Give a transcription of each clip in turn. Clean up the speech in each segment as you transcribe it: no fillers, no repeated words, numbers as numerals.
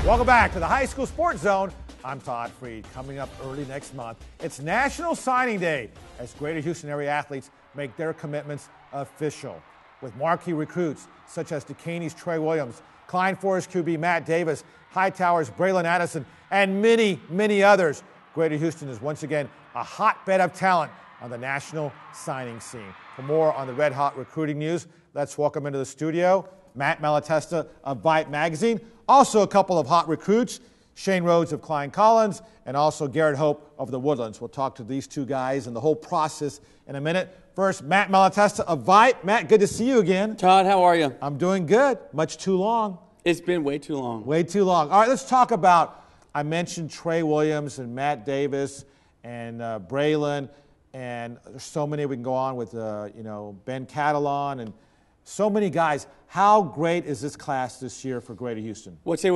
Welcome back to the High School Sports Zone. I'm Todd Freed. Coming up early next month, it's National Signing Day as Greater Houston area athletes make their commitments official. With marquee recruits such as Duquesne's Trey Williams, Klein Forest QB Matt Davis, Hightower's Braylon Addison, and many, many others, Greater Houston is once again a hotbed of talent on the national signing scene. For more on the red-hot recruiting news, let's welcome into the studio Matt Malatesta of VYPE magazine. Also a couple of hot recruits, Shane Rhodes of Klein Collins and also Garrett Hope of the Woodlands. We'll talk to these two guys and the whole process in a minute. First, Matt Malatesta of VYPE. Matt, good to see you again. Todd, how are you? I'm doing good. Much too long. It's been way too long. Way too long. All right, let's talk about, I mentioned Trey Williams and Matt Davis and Braylon, and there's so many we can go on with, Ben Catalon and so many guys. How great is this class this year for Greater Houston? Well, I'll tell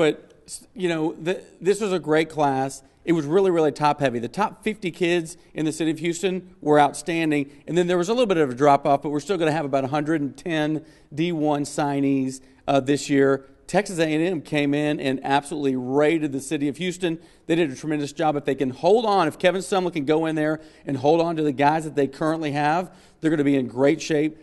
you what, this was a great class. It was really, really top-heavy. The top 50 kids in the city of Houston were outstanding, and then there was a little bit of a drop-off, but we're still going to have about 110 D1 signees this year. Texas A&M came in and absolutely raided the city of Houston. They did a tremendous job. If they can hold on, if Kevin Sumlin can go in there and hold on to the guys that they currently have, they're going to be in great shape.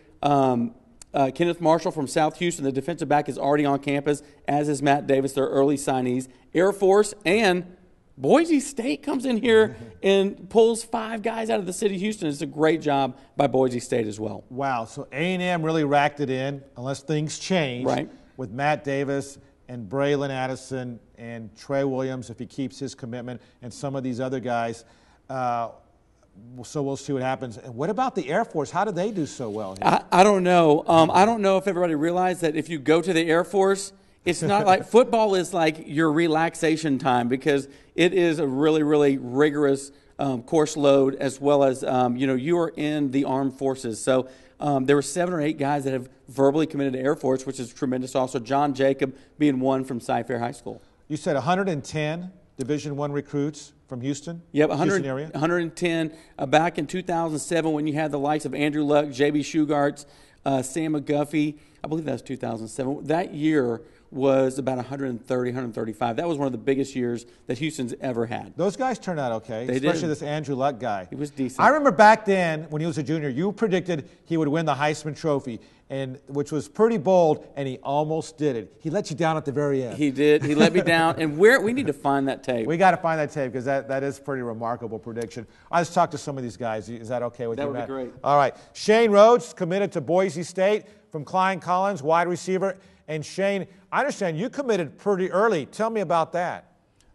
Kenneth Marshall from South Houston, the defensive back, is already on campus, as is Matt Davis, their early signees. Air Force and Boise State comes in here and pulls 5 guys out of the city of Houston. It's a great job by Boise State as well. Wow, so A&M really racked it in, unless things change, right, with Matt Davis and Braylon Addison and Trey Williams, if he keeps his commitment, and some of these other guys. So we'll see what happens. And what about the Air Force? How did they do so well here? I don't know. I don't know if everybody realized that if you go to the Air Force, it's not like football is like your relaxation time, because it is a really, really rigorous course load, as well as, you are in the armed forces. So there were 7 or 8 guys that have verbally committed to Air Force, which is tremendous. Also, John Jacob being one from Cy-Fair High School. You said 110 Division I recruits from Houston? Yep, Houston area? 110. Back in 2007, when you had the likes of Andrew Luck, J.B. Shugarts, Sam McGuffey, I believe that was 2007. That year was about 130, 135. That was one of the biggest years that Houston's ever had. Those guys turned out okay, they especially did. This Andrew Luck guy. He was decent. I remember back then when he was a junior, you predicted he would win the Heisman Trophy, and which was pretty bold, and he almost did it. He let you down at the very end. He did. He let me down, and we need to find that tape. We got to find that tape, because that is a pretty remarkable prediction. Let's talk to some of these guys. Is that okay with you, Matt? That would be great. All right. Shane Rhodes committed to Boise State from Klein Collins, wide receiver. And Shane, I understand you committed pretty early. Tell me about that.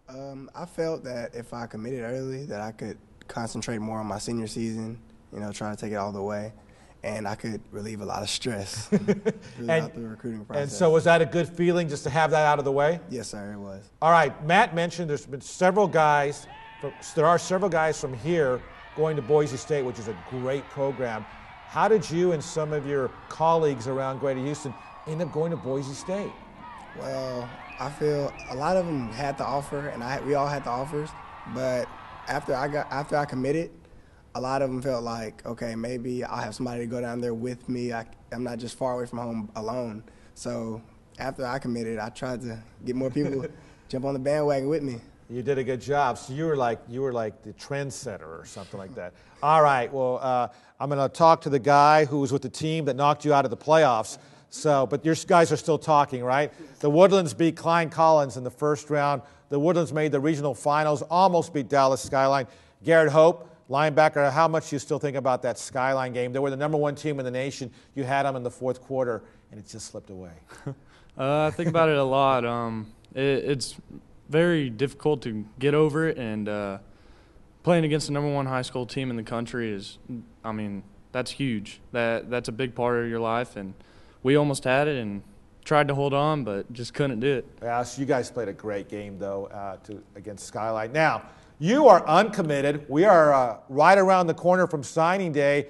I felt that if I committed early, that I could concentrate more on my senior season, try to take it all the way, and I could relieve a lot of stress throughout the recruiting process. And so was that a good feeling just to have that out of the way? Yes, sir, it was. All right, Matt mentioned there are several guys from here going to Boise State, which is a great program. How did you and some of your colleagues around Greater Houston end up going to Boise State? Well, I feel a lot of them had the offer, and we all had the offers. But after I committed, a lot of them felt like, okay, maybe I'll have somebody to go down there with me. I'm not just far away from home alone. So after I committed, I tried to get more people jump on the bandwagon with me. You did a good job. So you were like the trendsetter or something like that. All right. Well, I'm going to talk to the guy who was with the team that knocked you out of the playoffs. But your guys are still talking, right? The Woodlands beat Klein Collins in the first round. The Woodlands made the regional finals, almost beat Dallas Skyline. Garrett Hope, linebacker, how much do you still think about that Skyline game? They were the #1 team in the nation. You had them in the fourth quarter, and it just slipped away. I think about it a lot. It's very difficult to get over it, and playing against the #1 high school team in the country that's huge. That's a big part of your life, and we almost had it and tried to hold on, but just couldn't do it. Yeah, so you guys played a great game, though, against Skyline. Now, you are uncommitted. We are right around the corner from signing day.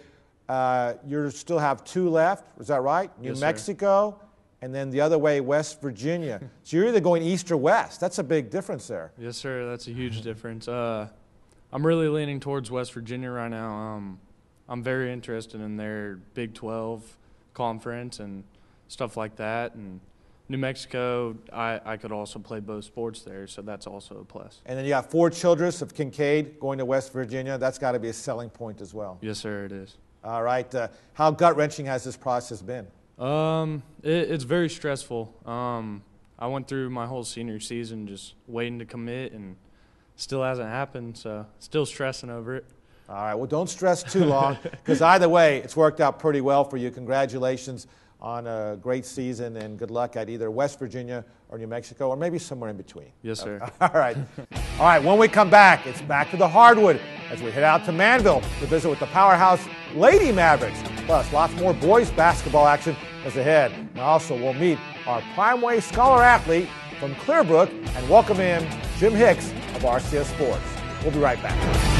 You still have 2 left. Is that right? Yes, New Mexico, and then the other way, West Virginia. So you're either going east or west. That's a big difference there. Yes, sir. That's a huge difference. I'm really leaning towards West Virginia right now. I'm very interested in their Big 12 conference and stuff like that. And New Mexico, I could also play both sports there, so that's also a plus. And then you got 4 children of Kincaid going to West Virginia. That's got to be a selling point as well. Yes, sir, it is. All right. How gut-wrenching has this process been? It's very stressful. I went through my whole senior season just waiting to commit, and still hasn't happened, so still stressing over it. All right. Well, don't stress too long, because either way, it's worked out pretty well for you. Congratulations on a great season, and good luck at either West Virginia or New Mexico, or maybe somewhere in between. Yes, sir. All right. All right, when we come back, it's back to the hardwood as we head out to Manville to visit with the powerhouse Lady Mavericks. Plus, lots more boys basketball action is ahead. And also, we'll meet our Primeway Scholar athlete from Clearbrook and welcome in Jim Hicks of RCS Sports. We'll be right back.